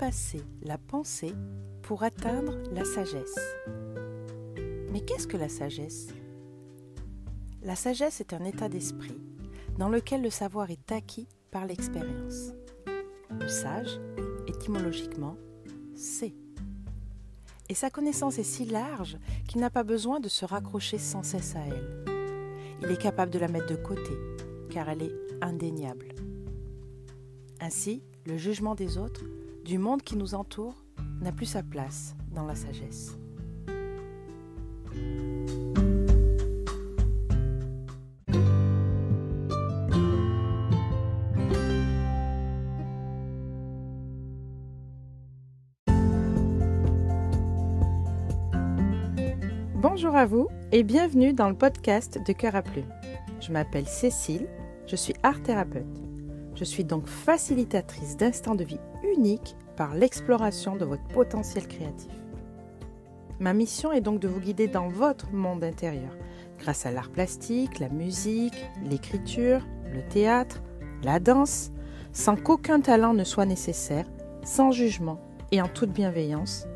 dépasser la pensée pour atteindre la sagesse. Mais qu'est-ce que la sagesse ? La sagesse est un état d'esprit dans lequel le savoir est acquis par l'expérience. Le sage, étymologiquement, sait. Et sa connaissance est si large qu'il n'a pas besoin de se raccrocher sans cesse à elle. Il est capable de la mettre de côté, car elle est indéniable. Ainsi, le jugement des autres, du monde qui nous entoure, n'a plus sa place dans la sagesse. Bonjour à vous et bienvenue dans le podcast de Cœur à Plume. Je m'appelle Cécile, je suis art-thérapeute. Je suis donc facilitatrice d'instants de vie uniques par l'exploration de votre potentiel créatif. Ma mission est donc de vous guider dans votre monde intérieur grâce à l'art plastique, la musique, l'écriture, le théâtre, la danse, sans qu'aucun talent ne soit nécessaire, sans jugement et en toute bienveillance,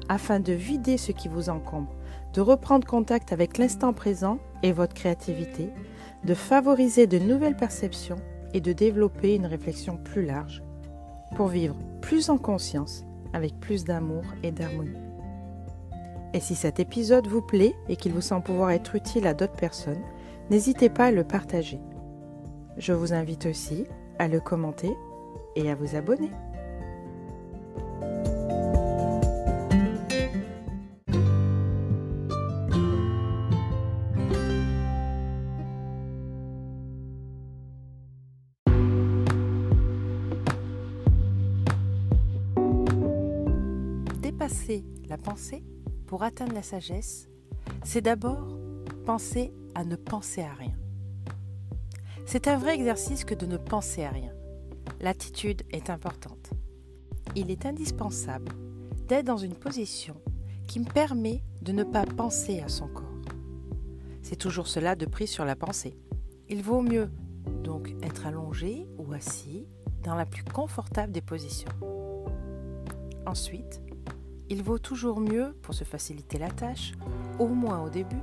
afin de vider ce qui vous encombre, de reprendre contact avec l'instant présent et votre créativité, de favoriser de nouvelles perceptions et de développer une réflexion plus large pour vivre plus en conscience, avec plus d'amour et d'harmonie. Et si cet épisode vous plaît et qu'il vous semble pouvoir être utile à d'autres personnes, n'hésitez pas à le partager. Je vous invite aussi à le commenter et à vous abonner. Dépasser la pensée pour atteindre la sagesse, c'est d'abord penser à ne penser à rien. C'est un vrai exercice que de ne penser à rien. L'attitude est importante. Il est indispensable d'être dans une position qui me permet de ne pas penser à son corps. C'est toujours cela de prise sur la pensée. Il vaut mieux donc être allongé ou assis dans la plus confortable des positions. Ensuite, il vaut toujours mieux, pour se faciliter la tâche, au moins au début,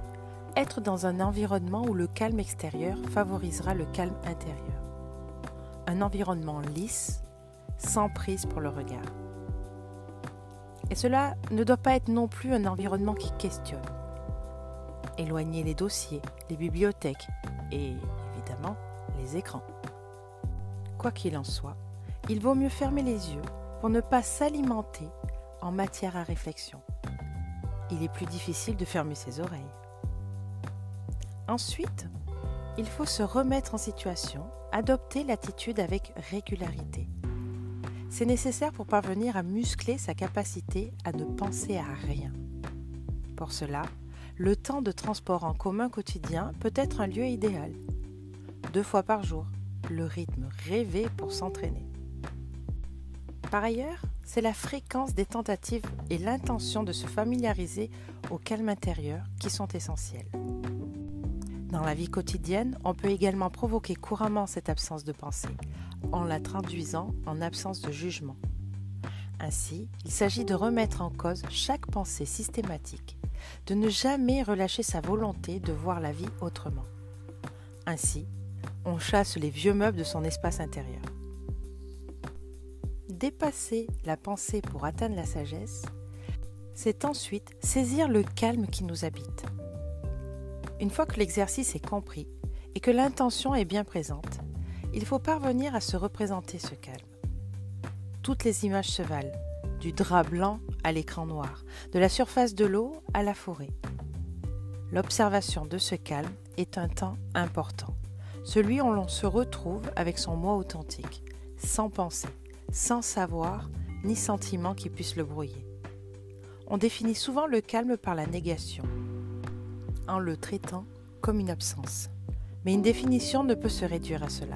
être dans un environnement où le calme extérieur favorisera le calme intérieur. Un environnement lisse, sans prise pour le regard. Et cela ne doit pas être non plus un environnement qui questionne. Éloignez les dossiers, les bibliothèques et, évidemment, les écrans. Quoi qu'il en soit, il vaut mieux fermer les yeux pour ne pas s'alimenter en matière à réflexion. Il est plus difficile de fermer ses oreilles. Ensuite, il faut se remettre en situation, adopter l'attitude avec régularité. C'est nécessaire pour parvenir à muscler sa capacité à ne penser à rien. Pour cela, le temps de transport en commun quotidien peut être un lieu idéal. 2 fois par jour, le rythme rêvé pour s'entraîner. Par ailleurs, c'est la fréquence des tentatives et l'intention de se familiariser au calme intérieur qui sont essentielles. Dans la vie quotidienne, on peut également provoquer couramment cette absence de pensée, en la traduisant en absence de jugement. Ainsi, il s'agit de remettre en cause chaque pensée systématique, de ne jamais relâcher sa volonté de voir la vie autrement. Ainsi, on chasse les vieux meubles de son espace intérieur. Dépasser la pensée pour atteindre la sagesse, c'est ensuite saisir le calme qui nous habite. Une fois que l'exercice est compris et que l'intention est bien présente, il faut parvenir à se représenter ce calme. Toutes les images se valent, du drap blanc à l'écran noir, de la surface de l'eau à la forêt. L'observation de ce calme est un temps important, celui où l'on se retrouve avec son moi authentique, sans pensée, sans savoir ni sentiment qui puisse le brouiller. On définit souvent le calme par la négation, en le traitant comme une absence. Mais une définition ne peut se réduire à cela.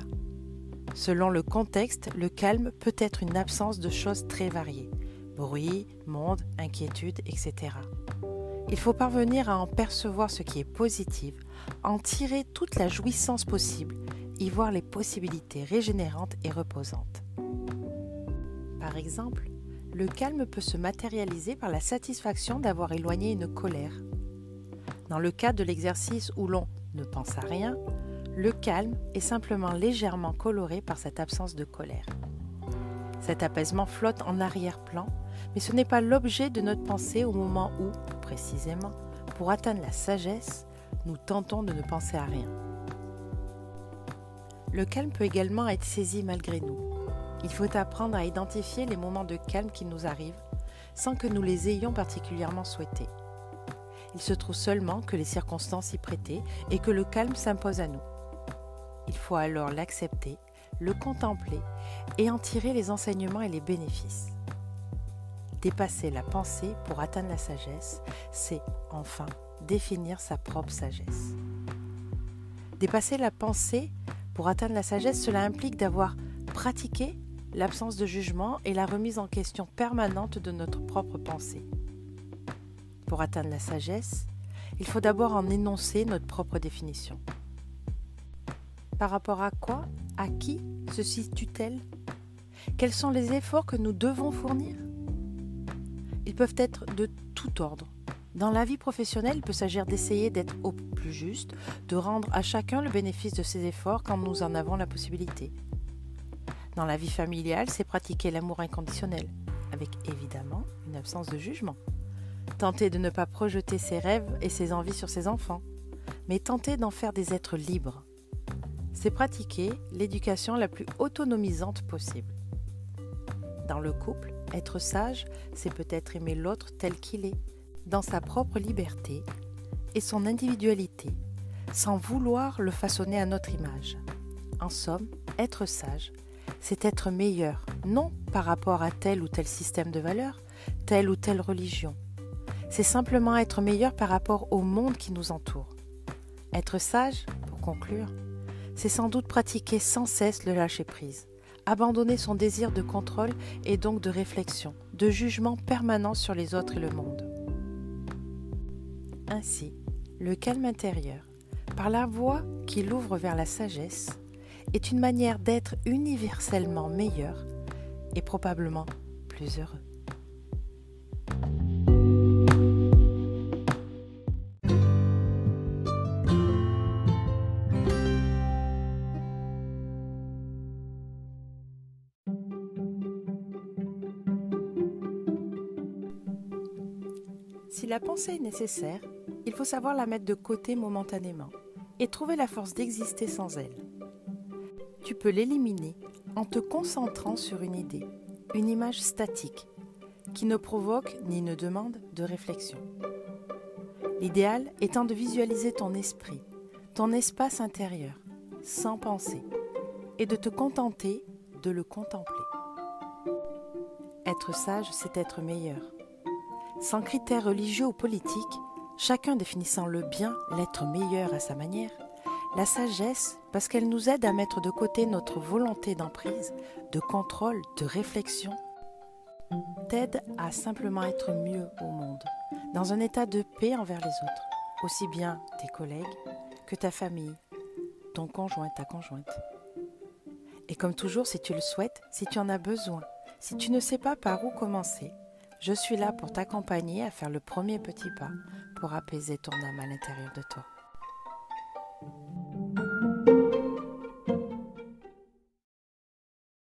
Selon le contexte, le calme peut être une absence de choses très variées, bruit, monde, inquiétude, etc. Il faut parvenir à en percevoir ce qui est positif, en tirer toute la jouissance possible, y voir les possibilités régénérantes et reposantes. Par exemple, le calme peut se matérialiser par la satisfaction d'avoir éloigné une colère. Dans le cas de l'exercice où l'on ne pense à rien, le calme est simplement légèrement coloré par cette absence de colère. Cet apaisement flotte en arrière-plan, mais ce n'est pas l'objet de notre pensée au moment où, précisément, pour atteindre la sagesse, nous tentons de ne penser à rien. Le calme peut également être saisi malgré nous. Il faut apprendre à identifier les moments de calme qui nous arrivent sans que nous les ayons particulièrement souhaités. Il se trouve seulement que les circonstances y prêtaient et que le calme s'impose à nous. Il faut alors l'accepter, le contempler et en tirer les enseignements et les bénéfices. Dépasser la pensée pour atteindre la sagesse, c'est, enfin, définir sa propre sagesse. Dépasser la pensée pour atteindre la sagesse, cela implique d'avoir pratiqué l'absence de jugement et la remise en question permanente de notre propre pensée. Pour atteindre la sagesse, il faut d'abord en énoncer notre propre définition. Par rapport à quoi, à qui se situe-t-elle ? Quels sont les efforts que nous devons fournir ? Ils peuvent être de tout ordre. Dans la vie professionnelle, il peut s'agir d'essayer d'être au plus juste, de rendre à chacun le bénéfice de ses efforts quand nous en avons la possibilité. Dans la vie familiale, c'est pratiquer l'amour inconditionnel, avec évidemment une absence de jugement. Tenter de ne pas projeter ses rêves et ses envies sur ses enfants, mais tenter d'en faire des êtres libres. C'est pratiquer l'éducation la plus autonomisante possible. Dans le couple, être sage, c'est peut-être aimer l'autre tel qu'il est, dans sa propre liberté et son individualité, sans vouloir le façonner à notre image. En somme, être sage, c'est être meilleur, non par rapport à tel ou tel système de valeurs, telle ou telle religion. C'est simplement être meilleur par rapport au monde qui nous entoure. Être sage, pour conclure, c'est sans doute pratiquer sans cesse le lâcher-prise, abandonner son désir de contrôle et donc de réflexion, de jugement permanent sur les autres et le monde. Ainsi, le calme intérieur, par la voie qui l'ouvre vers la sagesse, est une manière d'être universellement meilleur et probablement plus heureux. Si la pensée est nécessaire, il faut savoir la mettre de côté momentanément et trouver la force d'exister sans elle. Tu peux l'éliminer en te concentrant sur une idée, une image statique, qui ne provoque ni ne demande de réflexion. L'idéal étant de visualiser ton esprit, ton espace intérieur, sans pensée, et de te contenter de le contempler. Être sage, c'est être meilleur. Sans critères religieux ou politiques, chacun définissant le bien, l'être meilleur à sa manière, la sagesse, parce qu'elle nous aide à mettre de côté notre volonté d'emprise, de contrôle, de réflexion, t'aide à simplement être mieux au monde, dans un état de paix envers les autres, aussi bien tes collègues que ta famille, ton conjoint, ta conjointe. Et comme toujours, si tu le souhaites, si tu en as besoin, si tu ne sais pas par où commencer, je suis là pour t'accompagner à faire le premier petit pas pour apaiser ton âme à l'intérieur de toi.